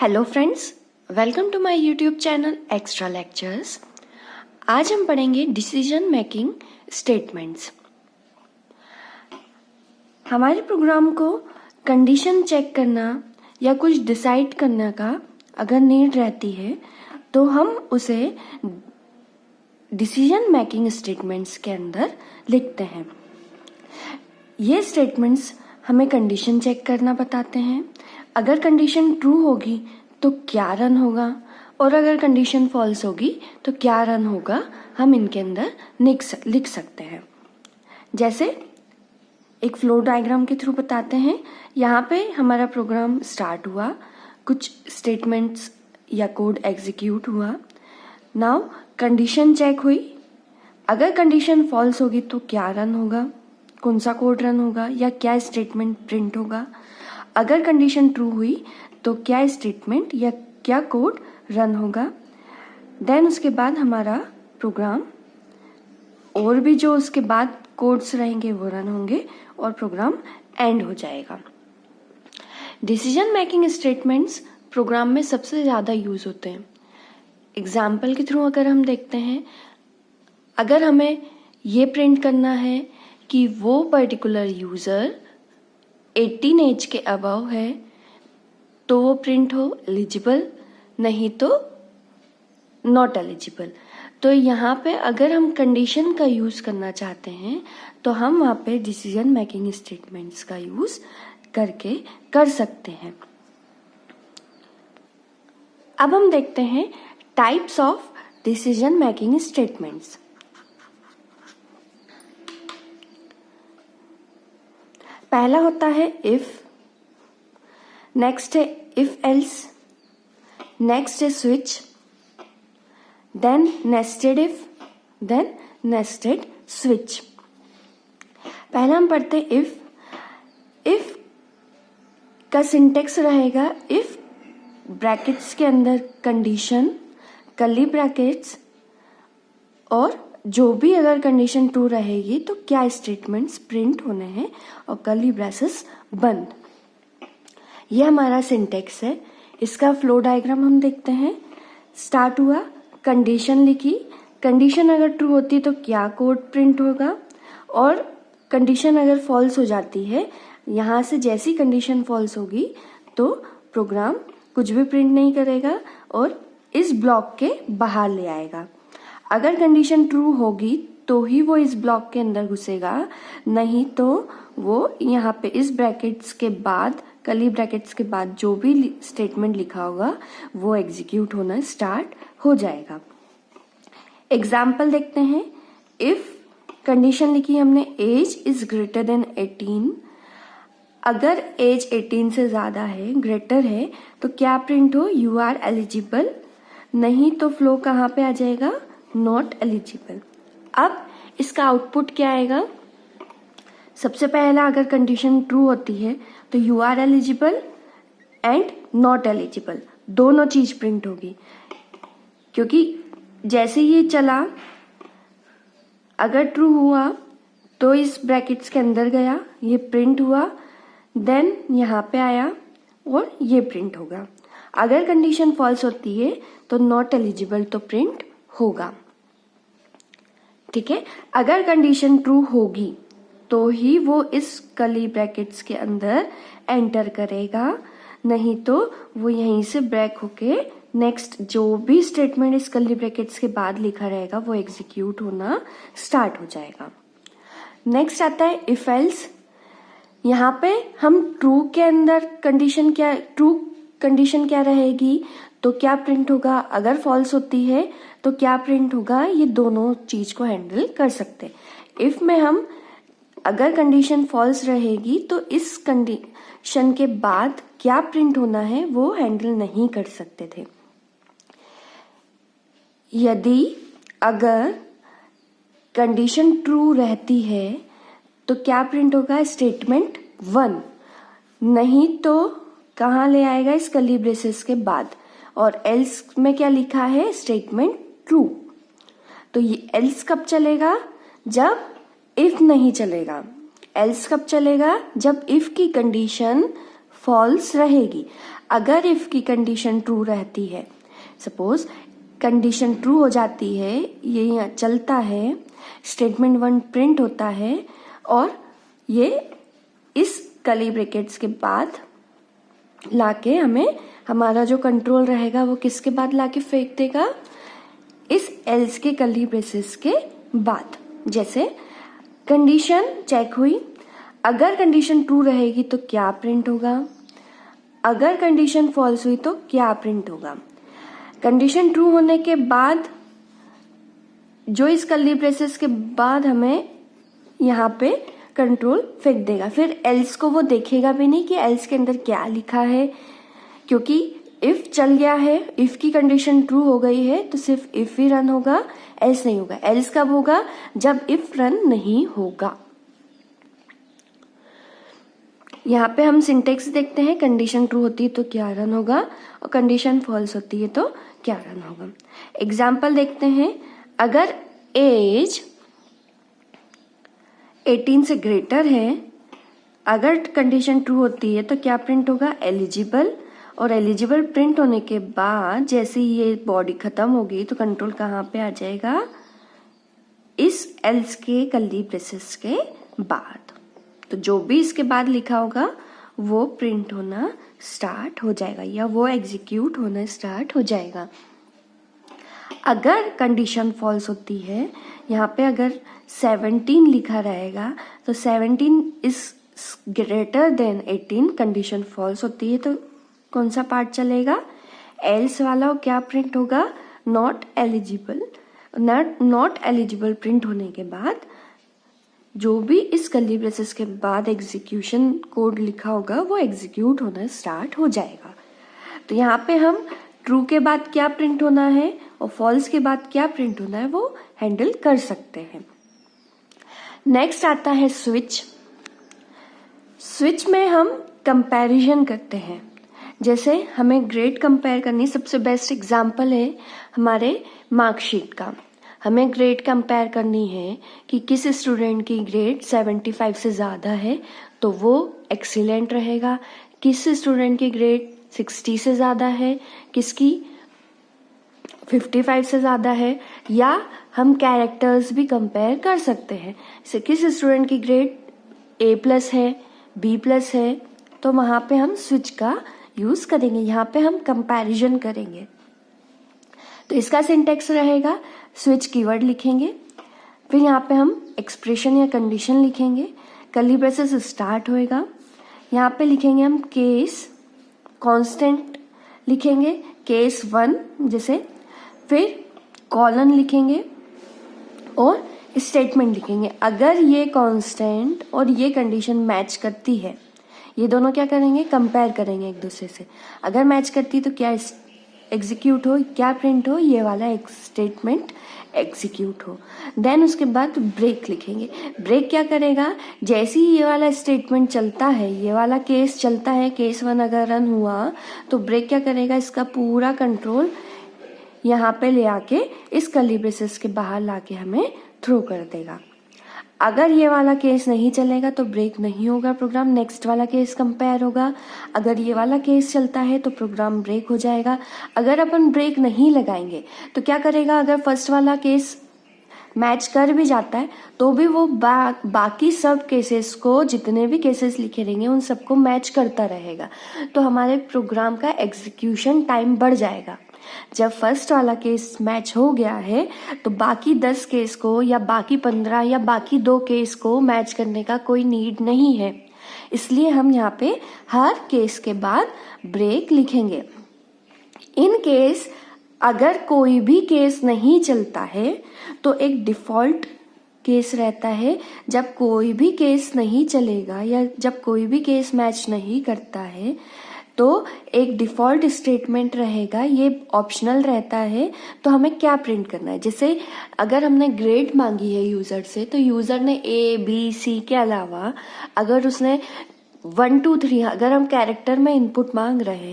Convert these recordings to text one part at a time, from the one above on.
Hello friends, welcome to my YouTube channel Extra Lectures. आज हम पढ़ेंगे डिसीजन मेकिंग स्टेटमेंट्स। हमारे प्रोग्राम को कंडीशन चेक करना या कुछ डिसाइड करने का अगर नीड रहती है तो हम उसे डिसीजन मेकिंग स्टेटमेंट्स के अंदर लिखते हैं। ये स्टेटमेंट्स हमें कंडीशन चेक करना बताते हैं। अगर कंडीशन ट्रू होगी तो क्या रन होगा और अगर कंडीशन फॉल्स होगी तो क्या रन होगा, हम इनके अंदर लिख सकते हैं। जैसे एक फ्लो डायग्राम के थ्रू बताते हैं। यहाँ पे हमारा प्रोग्राम स्टार्ट हुआ, कुछ स्टेटमेंट्स या कोड एग्जीक्यूट हुआ। नाउ कंडीशन चेक हुई। अगर कंडीशन फॉल्स होगी तो क्या रन होगा, कौन सा कोड रन होगा या क्या स्टेटमेंट प्रिंट होगा। अगर कंडीशन ट्रू हुई तो क्या स्टेटमेंट या क्या कोड रन होगा। देन उसके बाद हमारा प्रोग्राम और भी जो उसके बाद कोड्स रहेंगे वो रन होंगे और प्रोग्राम एंड हो जाएगा। डिसीजन मेकिंग स्टेटमेंट्स प्रोग्राम में सबसे ज़्यादा यूज होते हैं। एग्जाम्पल के थ्रू अगर हम देखते हैं, अगर हमें ये प्रिंट करना है कि वो पर्टिकुलर यूज़र 18 एज के अबव है तो वो प्रिंट हो एलिजिबल, नहीं तो नॉट एलिजिबल। तो यहाँ पे अगर हम कंडीशन का यूज़ करना चाहते हैं तो हम वहाँ पे डिसीजन मेकिंग स्टेटमेंट्स का यूज़ करके कर सकते हैं। अब हम देखते हैं types of decision making statements. पहला होता है इफ, नेक्स्ट है इफ एल्स, नेक्स्ट है switch, then nested if, then nested switch. पहला हम पढ़ते हैं इफ। इफ का सिंटेक्स रहेगा इफ ब्रैकेट्स के अंदर कंडीशन, कर्ली ब्रैकेट्स, और जो भी अगर कंडीशन ट्रू रहेगी तो क्या स्टेटमेंट्स प्रिंट होने हैं और कर्ली ब्रेसेस बंद। ये हमारा सिंटेक्स है। इसका फ्लो डायग्राम हम देखते हैं। स्टार्ट हुआ, कंडीशन लिखी, कंडीशन अगर ट्रू होती है तो क्या कोड प्रिंट होगा, और कंडीशन अगर फॉल्स हो जाती है, यहाँ से जैसी कंडीशन फॉल्स होगी तो प्रोग्राम कुछ भी प्रिंट नहीं करेगा और इस ब्लॉक के बाहर ले आएगा। अगर कंडीशन ट्रू होगी तो ही वो इस ब्लॉक के अंदर घुसेगा, नहीं तो वो यहाँ पे इस ब्रैकेट्स के बाद, कर्ली ब्रैकेट्स के बाद जो भी स्टेटमेंट लिखा होगा वो एग्जीक्यूट होना स्टार्ट हो जाएगा। एग्जाम्पल देखते हैं। इफ कंडीशन लिखी हमने एज इज ग्रेटर देन 18, अगर एज 18 से ज्यादा है, ग्रेटर है, तो क्या प्रिंट हो, यू आर एलिजिबल, नहीं तो फ्लो कहाँ पे आ जाएगा, नॉट एलिजिबल। अब इसका आउटपुट क्या आएगा, सबसे पहला अगर कंडीशन ट्रू होती है तो you are eligible and not eligible दोनों चीज प्रिंट होगी, क्योंकि जैसे ये चला अगर ट्रू हुआ तो इस ब्रैकेट्स के अंदर गया, ये प्रिंट हुआ, देन यहाँ पे आया और ये प्रिंट होगा। अगर कंडीशन फॉल्स होती है तो नॉट एलिजिबल तो प्रिंट होगा। ठीक है, अगर कंडीशन ट्रू होगी तो ही वो इस कर्ली ब्रैकेट्स के अंदर एंटर करेगा, नहीं तो वो यहीं से ब्रेक होके नेक्स्ट जो भी स्टेटमेंट इस कर्ली ब्रैकेट्स के बाद लिखा रहेगा वो एग्जीक्यूट होना स्टार्ट हो जाएगा। नेक्स्ट आता है इफ एल्स। यहाँ पे हम ट्रू के अंदर कंडीशन क्या, ट्रू कंडीशन क्या रहेगी तो क्या प्रिंट होगा, अगर फॉल्स होती है तो क्या प्रिंट होगा, ये दोनों चीज को हैंडल कर सकते हैं। इफ में हम अगर कंडीशन फॉल्स रहेगी तो इस कंडीशन के बाद क्या प्रिंट होना है वो हैंडल नहीं कर सकते थे। यदि अगर कंडीशन ट्रू रहती है तो क्या प्रिंट होगा, स्टेटमेंट 1, नहीं तो कहाँ ले आएगा, इस कर्ली ब्रेसेस के बाद, और एल्स में क्या लिखा है, स्टेटमेंट ट्रू। तो ये एल्स कब चलेगा, जब इफ नहीं चलेगा। एल्स कब चलेगा, जब इफ की कंडीशन फॉल्स रहेगी। अगर इफ की कंडीशन ट्रू रहती है, सपोज कंडीशन ट्रू हो जाती है, ये यहाँ चलता है, स्टेटमेंट 1 प्रिंट होता है और ये इस कर्ली ब्रैकेट्स के बाद लाके हमें हमारा जो कंट्रोल रहेगा वो किसके बाद लाके फेंक देगा, इस एल्स के कर्ली ब्रेसेस के बाद। जैसे कंडीशन चेक हुई, अगर कंडीशन ट्रू रहेगी तो क्या प्रिंट होगा, अगर कंडीशन फॉल्स हुई तो क्या प्रिंट होगा। कंडीशन ट्रू होने के बाद जो इस कर्ली ब्रेसेस के बाद हमें यहाँ पे कंट्रोल फेंक देगा, फिर एल्स को वो देखेगा भी नहीं कि एल्स के अंदर क्या लिखा है, क्योंकि इफ चल गया है, इफ की कंडीशन ट्रू हो गई है तो सिर्फ इफ ही रन होगा, एल्स नहीं होगा। एल्स कब होगा, जब इफ रन नहीं होगा। यहाँ पे हम सिंटेक्स देखते हैं, कंडीशन ट्रू होती है तो क्या रन होगा और कंडीशन फॉल्स होती है तो क्या रन होगा। एग्जाम्पल देखते हैं, अगर एज 18 से ग्रेटर है, अगर कंडीशन ट्रू होती है तो क्या प्रिंट होगा, एलिजिबल, और एलिजिबल प्रिंट होने के बाद जैसे ही ये बॉडी खत्म होगी तो कंट्रोल कहाँ पे आ जाएगा, इस एल्स के कर्ली ब्रेसेस के बाद। तो जो भी इसके बाद लिखा होगा वो प्रिंट होना स्टार्ट हो जाएगा या वो एग्जीक्यूट होना स्टार्ट हो जाएगा। अगर कंडीशन फॉल्स होती है, यहाँ पे अगर 17 लिखा रहेगा तो 17 is greater than 18, condition false होती है तो कौन सा पार्ट चलेगा, एल्स वाला, और क्या प्रिंट होगा, not eligible. Not eligible print होने के बाद जो भी इस कर्ली ब्रेसेस के बाद एग्जीक्यूशन कोड लिखा होगा वो एग्जीक्यूट होना स्टार्ट हो जाएगा। तो यहाँ पे हम ट्रू के बाद क्या प्रिंट होना है और फॉल्स के बाद क्या प्रिंट होना है वो हैंडल कर सकते हैं। नेक्स्ट आता है स्विच। स्विच में हम कंपैरिजन करते हैं, जैसे हमें ग्रेड कंपेयर करनी, सबसे बेस्ट एग्जांपल है हमारे मार्कशीट का। हमें ग्रेड कंपेयर करनी है कि किस स्टूडेंट की ग्रेड 75 से ज़्यादा है तो वो एक्सीलेंट रहेगा, किस स्टूडेंट की ग्रेड 60 से ज़्यादा है, किसकी 55 से ज़्यादा है, या हम कैरेक्टर्स भी कंपेयर कर सकते हैं। जैसे किस स्टूडेंट की ग्रेड A+ है, B+ है, तो वहाँ पे हम स्विच का यूज़ करेंगे, यहाँ पे हम कंपैरिजन करेंगे। तो इसका सिंटेक्स रहेगा, स्विच कीवर्ड लिखेंगे, फिर यहाँ पे हम एक्सप्रेशन या कंडीशन लिखेंगे, कर्ली ब्रेसेस स्टार्ट होएगा, यहाँ पे लिखेंगे हम केस, कांस्टेंट लिखेंगे केस 1 जैसे, फिर कॉलन लिखेंगे और स्टेटमेंट लिखेंगे। अगर ये कांस्टेंट और ये कंडीशन मैच करती है, ये दोनों क्या करेंगे, कंपेयर करेंगे एक दूसरे से। अगर मैच करती तो क्या एग्जीक्यूट हो, क्या प्रिंट हो, ये वाला एक स्टेटमेंट एग्जीक्यूट हो। देन उसके बाद ब्रेक लिखेंगे। ब्रेक क्या करेगा, जैसे ही ये वाला स्टेटमेंट चलता है, ये वाला केस चलता है, केस 1 अगर रन हुआ तो ब्रेक क्या करेगा, इसका पूरा कंट्रोल यहाँ पे ले आके इस कर्ली ब्रेसेस के बाहर लाके हमें थ्रो कर देगा। अगर ये वाला केस नहीं चलेगा तो ब्रेक नहीं होगा प्रोग्राम, नेक्स्ट वाला केस कंपेयर होगा। अगर ये वाला केस चलता है तो प्रोग्राम ब्रेक हो जाएगा। अगर अपन ब्रेक नहीं लगाएंगे तो क्या करेगा, अगर फर्स्ट वाला केस मैच कर भी जाता है तो भी वो बाकी सब केसेस को, जितने भी केसेस लिखे रहेंगे उन सबको मैच करता रहेगा, तो हमारे प्रोग्राम का एग्जीक्यूशन टाइम बढ़ जाएगा। जब फर्स्ट वाला केस मैच हो गया है तो बाकी 10 केस को या बाकी 15 या बाकी 2 केस को मैच करने का कोई नीड नहीं है, इसलिए हम यहाँ पे हर केस के बाद ब्रेक लिखेंगे। इन केस अगर कोई भी केस नहीं चलता है तो एक डिफ़ॉल्ट केस रहता है, जब कोई भी केस नहीं चलेगा या जब कोई भी केस मैच नहीं करता है तो एक डिफ़ॉल्ट स्टेटमेंट रहेगा, ये ऑप्शनल रहता है। तो हमें क्या प्रिंट करना है, जैसे अगर हमने ग्रेड मांगी है यूज़र से तो यूज़र ने A, B, C के अलावा अगर उसने 1, 2, 3, अगर हम कैरेक्टर में इनपुट मांग रहे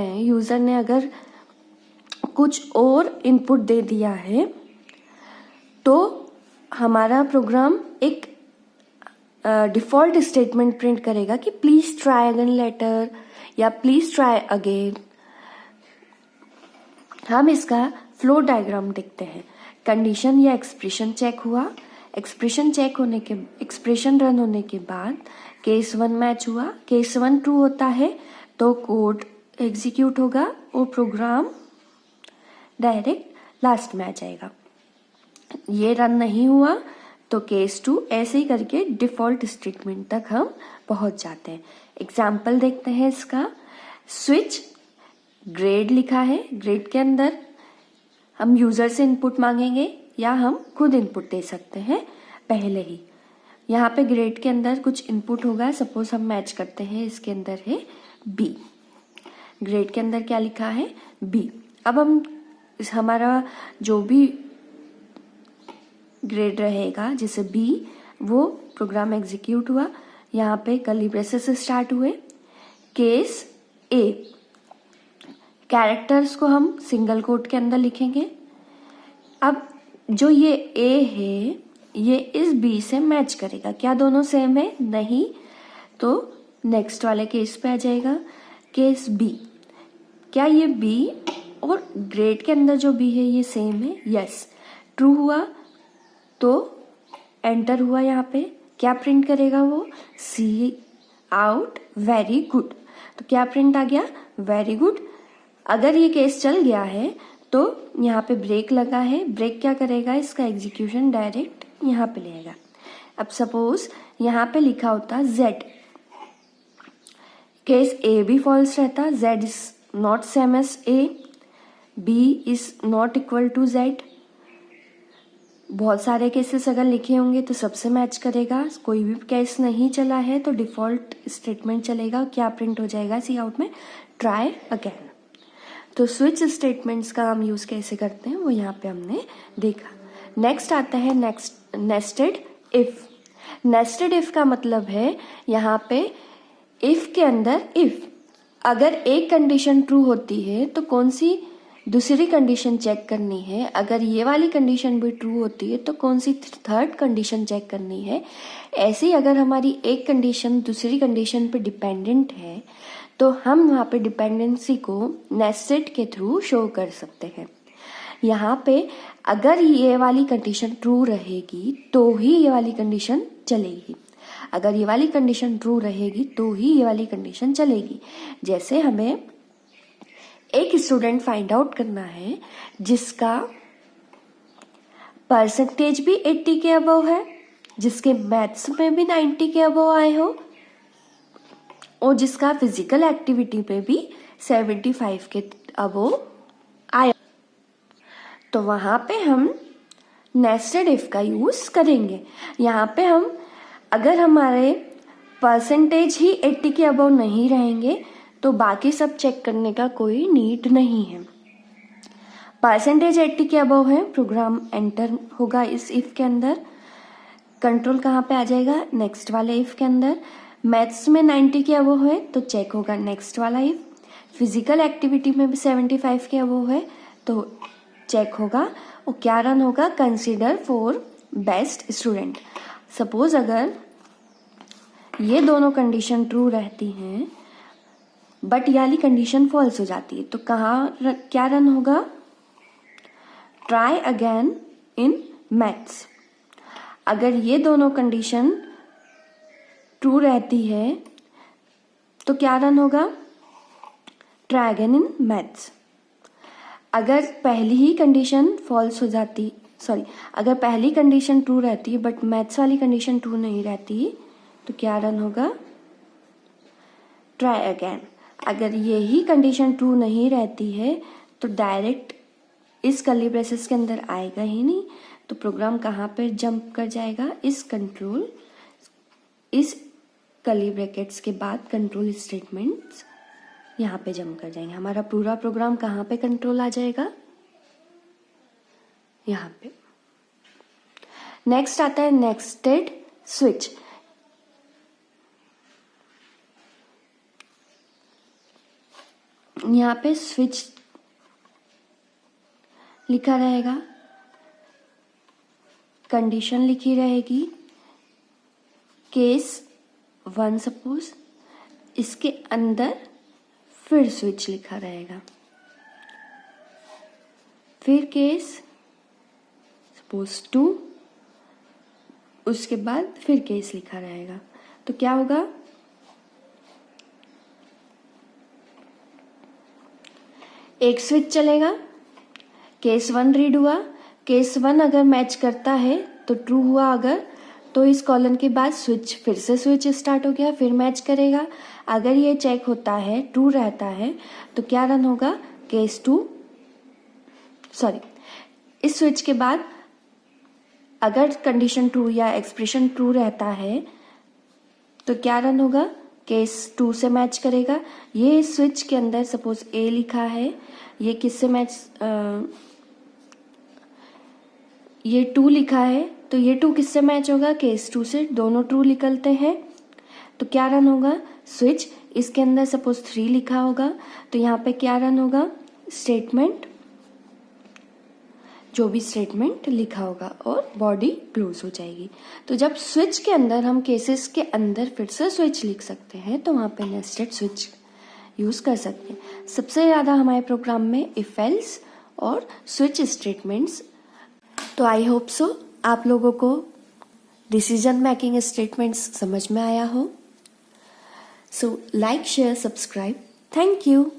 हैं, यूज़र ने अगर कुछ और इनपुट दे दिया है तो हमारा प्रोग्राम एक डिफ़ॉल्ट स्टेटमेंट प्रिंट करेगा कि प्लीज ट्राई अगेन लेटर या प्लीज ट्राई अगेन। हम इसका फ्लो डायग्राम देखते हैं। कंडीशन या एक्सप्रेशन चेक हुआ, एक्सप्रेशन रन होने के बाद केस 1 मैच हुआ, केस 1 ट्रू होता है तो कोड एग्जीक्यूट होगा और प्रोग्राम डायरेक्ट लास्ट में आ जाएगा। ये रन नहीं हुआ तो केस 2, ऐसे ही करके डिफॉल्ट स्टेटमेंट तक हम पहुंच जाते हैं। एग्जाम्पल देखते हैं इसका। स्विच ग्रेड लिखा है, ग्रेड के अंदर हम यूजर से इनपुट मांगेंगे या हम खुद इनपुट दे सकते हैं पहले ही। यहाँ पे ग्रेड के अंदर कुछ इनपुट होगा, सपोज हम मैच करते हैं, इसके अंदर है बी। ग्रेड के अंदर क्या लिखा है? बी। अब हम हमारा जो भी ग्रेड रहेगा जैसे बी, वो प्रोग्राम एग्जीक्यूट हुआ। यहाँ पे कर्ली ब्रेसेस स्टार्ट हुए। केस ए, कैरेक्टर्स को हम सिंगल कोट के अंदर लिखेंगे। अब जो ये ए है ये इस बी से मैच करेगा। क्या दोनों सेम है? नहीं, तो नेक्स्ट वाले केस पे आ जाएगा। केस बी, क्या ये बी और ग्रेड के अंदर जो बी है ये सेम है? यस। ट्रू हुआ तो एंटर हुआ। यहाँ पे क्या प्रिंट करेगा वो? सी आउट वेरी गुड। तो क्या प्रिंट आ गया? Very good. अगर ये केस चल गया है तो यहाँ पे ब्रेक लगा है, ब्रेक क्या करेगा? इसका एग्जीक्यूशन डायरेक्ट यहाँ पे लेगा। अब सपोज यहाँ पे लिखा होता Z, केस A भी फॉल्स रहता, Z is not same as A, B is not equal to Z। बहुत सारे केसेस अगर लिखे होंगे तो सबसे मैच करेगा। कोई भी केस नहीं चला है तो डिफॉल्ट स्टेटमेंट चलेगा। क्या प्रिंट हो जाएगा सी आउट में? Try again. तो स्विच स्टेटमेंट्स का हम यूज कैसे करते हैं वो यहाँ पे हमने देखा। नेक्स्ट आता है नेस्टेड इफ। नेस्टेड इफ का मतलब है यहाँ पे इफ के अंदर इफ, अगर एक कंडीशन ट्रू होती है तो कौन सी दूसरी कंडीशन चेक करनी है, अगर ये वाली कंडीशन भी ट्रू होती है तो कौन सी थर्ड कंडीशन चेक करनी है। ऐसे ही अगर हमारी एक कंडीशन दूसरी कंडीशन पे डिपेंडेंट है तो हम वहाँ पे डिपेंडेंसी को नेस्टेड के थ्रू शो कर सकते हैं। यहाँ पे अगर ये वाली कंडीशन ट्रू रहेगी तो ही ये वाली कंडीशन चलेगी, अगर ये वाली कंडीशन ट्रू रहेगी तो ही ये वाली कंडीशन चलेगी। जैसे हमें एक स्टूडेंट फाइंड आउट करना है जिसका परसेंटेज भी 80 के अबव है, जिसके मैथ्स में भी 90 के अबव आए हो और जिसका फिजिकल एक्टिविटी पे भी 75 के अबव आया, तो वहां पे हम नेस्टेड इफ का यूज करेंगे। यहाँ पे हम अगर हमारे परसेंटेज ही 80 के अबव नहीं रहेंगे तो बाकी सब चेक करने का कोई नीड नहीं है। परसेंटेज 80 के अबव है, प्रोग्राम एंटर होगा इस इफ के अंदर। कंट्रोल कहाँ पे आ जाएगा? नेक्स्ट वाले इफ के अंदर। मैथ्स में 90 के अबव है तो चेक होगा नेक्स्ट वाला इफ। फिजिकल एक्टिविटी में भी 75 के अबव है तो चेक होगा। और क्या रन होगा? Consider for best student. Suppose अगर ये दोनों कंडीशन ट्रू रहती हैं बट ये वाली कंडीशन फॉल्स हो जाती है तो क्या रन होगा? Try again in maths. अगर ये दोनों कंडीशन ट्रू रहती है तो क्या रन होगा? Try again in maths. अगर पहली ही कंडीशन फॉल्स हो जाती, अगर पहली कंडीशन ट्रू रहती है बट मैथ्स वाली कंडीशन ट्रू नहीं रहती तो क्या रन होगा? Try again. अगर यही कंडीशन ट्रू नहीं रहती है तो डायरेक्ट इस कर्ली ब्रेसेस के अंदर आएगा ही नहीं, तो प्रोग्राम कहाँ पर जंप कर जाएगा? इस कर्ली ब्रैकेट्स के बाद कंट्रोल स्टेटमेंट्स यहाँ पे जंप कर जाएंगे। हमारा पूरा प्रोग्राम कहाँ पे कंट्रोल आ जाएगा? यहाँ पे। नेक्स्ट आता है नेस्टेड स्विच। यहाँ पे स्विच लिखा रहेगा, कंडीशन लिखी रहेगी केस 1 सपोज, इसके अंदर फिर स्विच लिखा रहेगा, फिर केस सपोज 2, उसके बाद फिर केस लिखा रहेगा। तो क्या होगा, एक स्विच चलेगा, केस 1 रीड हुआ, केस 1 अगर मैच करता है तो ट्रू हुआ, अगर तो इस कॉलन के बाद स्विच, फिर से स्विच स्टार्ट हो गया, फिर मैच करेगा। अगर ये चेक होता है, ट्रू रहता है, तो क्या रन होगा, केस 2, सॉरी, इस स्विच के बाद अगर कंडीशन ट्रू या एक्सप्रेशन ट्रू रहता है तो क्या रन होगा, केस 2 से मैच करेगा। ये स्विच के अंदर सपोज ए लिखा है, ये किससे मैच, ये 2 लिखा है, तो ये 2 किससे मैच होगा, केस 2 से, दोनों ट्रू निकलते हैं। तो क्या रन होगा, स्विच, इसके अंदर सपोज 3 लिखा होगा, तो यहाँ पे क्या रन होगा, स्टेटमेंट, जो भी स्टेटमेंट लिखा होगा, और बॉडी क्लोज हो जाएगी। तो जब स्विच के अंदर हम केसेस के अंदर फिर से स्विच लिख सकते हैं, तो वहाँ पे नेस्टेड स्विच यूज़ कर सकते हैं। सबसे ज़्यादा हमारे प्रोग्राम में इफ एल्स और स्विच स्टेटमेंट्स। तो आई होप सो आप लोगों को डिसीजन मेकिंग स्टेटमेंट्स समझ में आया हो। So like, share, subscribe. Thank you.